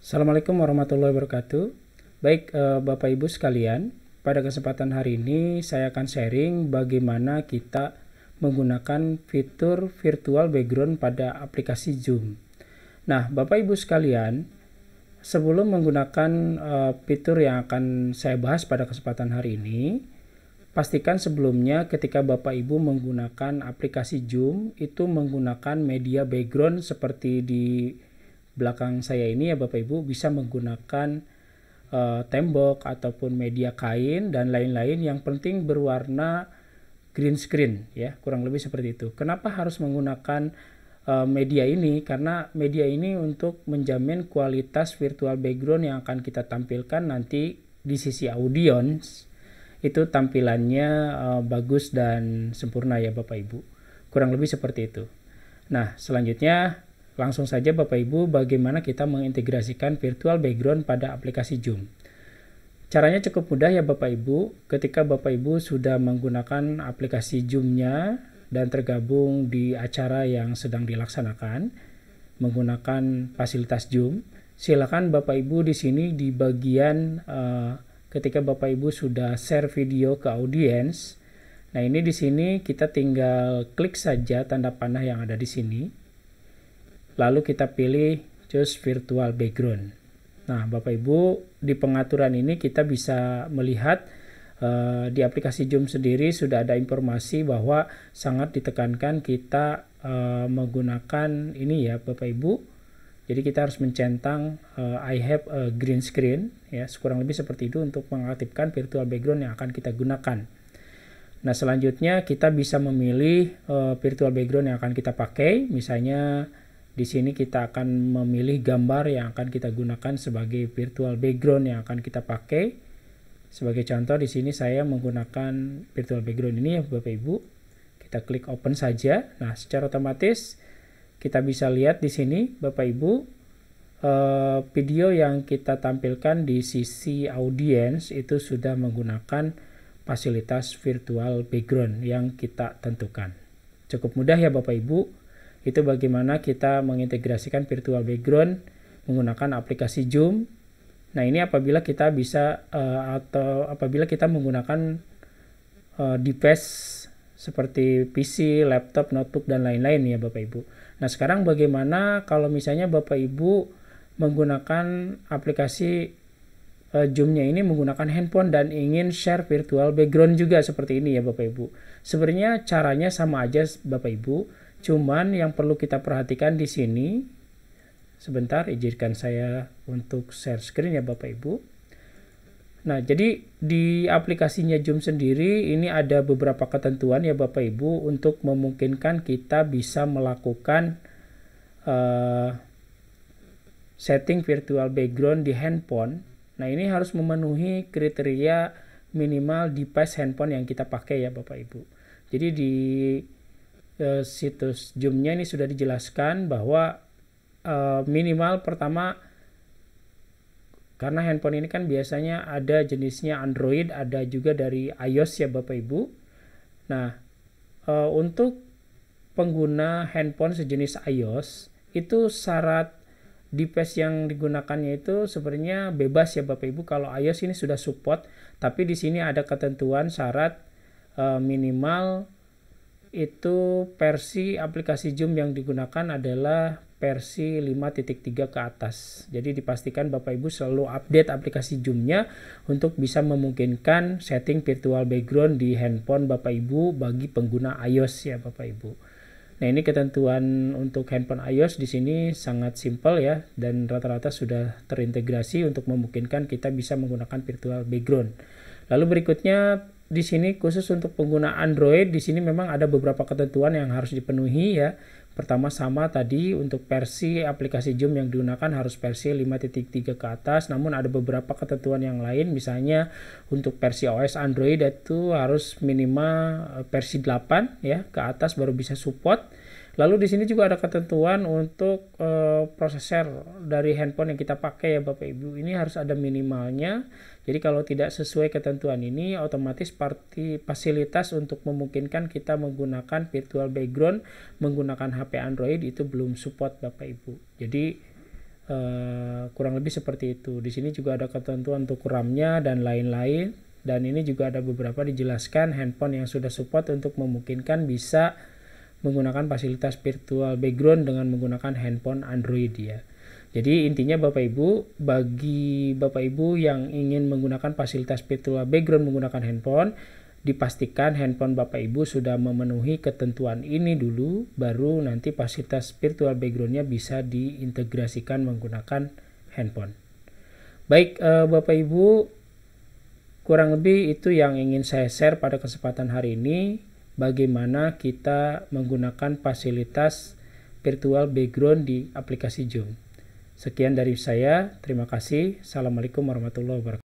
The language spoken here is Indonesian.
Assalamualaikum warahmatullahi wabarakatuh. Baik, Bapak Ibu sekalian, pada kesempatan hari ini saya akan sharing bagaimana kita menggunakan fitur virtual background pada aplikasi Zoom. Nah, Bapak Ibu sekalian, sebelum menggunakan fitur yang akan saya bahas pada kesempatan hari ini, pastikan sebelumnya ketika Bapak Ibu menggunakan aplikasi Zoom itu menggunakan media background seperti di belakang saya ini ya Bapak Ibu, bisa menggunakan tembok ataupun media kain dan lain-lain, yang penting berwarna green screen ya, kurang lebih seperti itu. Kenapa harus menggunakan media ini? Karena media ini untuk menjamin kualitas virtual background yang akan kita tampilkan nanti di sisi audience itu tampilannya bagus dan sempurna ya Bapak Ibu. Kurang lebih seperti itu. Nah, selanjutnya langsung saja Bapak Ibu, bagaimana kita mengintegrasikan virtual background pada aplikasi Zoom. Caranya cukup mudah ya Bapak Ibu. Ketika Bapak Ibu sudah menggunakan aplikasi Zoom-nya dan tergabung di acara yang sedang dilaksanakan menggunakan fasilitas Zoom, silakan Bapak Ibu di sini di bagian ketika Bapak Ibu sudah share video ke audience. Nah, ini di sini kita tinggal klik saja tanda panah yang ada di sini. Lalu kita pilih choose virtual background. Nah, Bapak Ibu, di pengaturan ini kita bisa melihat di aplikasi Zoom sendiri sudah ada informasi bahwa sangat ditekankan kita menggunakan ini ya Bapak Ibu. Jadi kita harus mencentang I have a green screen ya, kurang lebih seperti itu untuk mengaktifkan virtual background yang akan kita gunakan. Nah, selanjutnya kita bisa memilih virtual background yang akan kita pakai. Misalnya di sini kita akan memilih gambar yang akan kita gunakan sebagai virtual background yang akan kita pakai. Sebagai contoh di sini saya menggunakan virtual background ini ya Bapak Ibu. Kita klik open saja. Nah, secara otomatis kita bisa lihat di sini Bapak Ibu, video yang kita tampilkan di sisi audience itu sudah menggunakan fasilitas virtual background yang kita tentukan. Cukup mudah ya Bapak Ibu. Itu bagaimana kita mengintegrasikan virtual background menggunakan aplikasi Zoom. Nah, ini apabila kita bisa atau apabila kita menggunakan device seperti PC, laptop, notebook, dan lain-lain ya Bapak Ibu. Nah, sekarang bagaimana kalau misalnya Bapak Ibu menggunakan aplikasi Zoom-nya ini menggunakan handphone dan ingin share virtual background juga seperti ini ya Bapak Ibu. Sebenarnya caranya sama aja Bapak Ibu. Cuman yang perlu kita perhatikan di sini, sebentar izinkan saya untuk share screen ya Bapak Ibu. Nah, jadi di aplikasinya Zoom sendiri ini ada beberapa ketentuan ya Bapak Ibu untuk memungkinkan kita bisa melakukan setting virtual background di handphone. Nah, ini harus memenuhi kriteria minimal device handphone yang kita pakai ya Bapak Ibu. Jadi di situs Zoom-nya ini sudah dijelaskan bahwa minimal pertama, karena handphone ini kan biasanya ada jenisnya Android, ada juga dari iOS ya Bapak Ibu. Nah, untuk pengguna handphone sejenis iOS itu syarat device yang digunakannya itu sebenarnya bebas ya Bapak Ibu. Kalau iOS ini sudah support, tapi di sini ada ketentuan syarat minimal itu versi aplikasi Zoom yang digunakan adalah versi 5.3 ke atas. Jadi dipastikan Bapak Ibu selalu update aplikasi Zoom-nya untuk bisa memungkinkan setting virtual background di handphone Bapak Ibu bagi pengguna iOS ya Bapak Ibu. Nah, ini ketentuan untuk handphone iOS di sini sangat simpel ya, dan rata-rata sudah terintegrasi untuk memungkinkan kita bisa menggunakan virtual background. Lalu berikutnya di sini khusus untuk pengguna Android, di sini memang ada beberapa ketentuan yang harus dipenuhi ya. Pertama sama tadi, untuk versi aplikasi Zoom yang digunakan harus versi 5.3 ke atas, namun ada beberapa ketentuan yang lain, misalnya untuk versi OS Android itu harus minimal versi 8 ya ke atas baru bisa support. Lalu di sini juga ada ketentuan untuk prosesor dari handphone yang kita pakai ya Bapak Ibu. Ini harus ada minimalnya. Jadi kalau tidak sesuai ketentuan ini, otomatis fasilitas untuk memungkinkan kita menggunakan virtual background menggunakan HP Android itu belum support Bapak Ibu. Jadi Kurang lebih seperti itu. Di sini juga ada ketentuan untuk RAM-nya dan lain-lain, dan ini juga ada beberapa dijelaskan handphone yang sudah support untuk memungkinkan bisa menggunakan fasilitas virtual background dengan menggunakan handphone Android ya. Jadi intinya Bapak Ibu, bagi Bapak Ibu yang ingin menggunakan fasilitas virtual background menggunakan handphone, dipastikan handphone Bapak Ibu sudah memenuhi ketentuan ini dulu, baru nanti fasilitas virtual backgroundnya bisa diintegrasikan menggunakan handphone. Baik Bapak Ibu, kurang lebih itu yang ingin saya share pada kesempatan hari ini, bagaimana kita menggunakan fasilitas virtual background di aplikasi Zoom. Sekian dari saya, terima kasih. Assalamualaikum warahmatullahi wabarakatuh.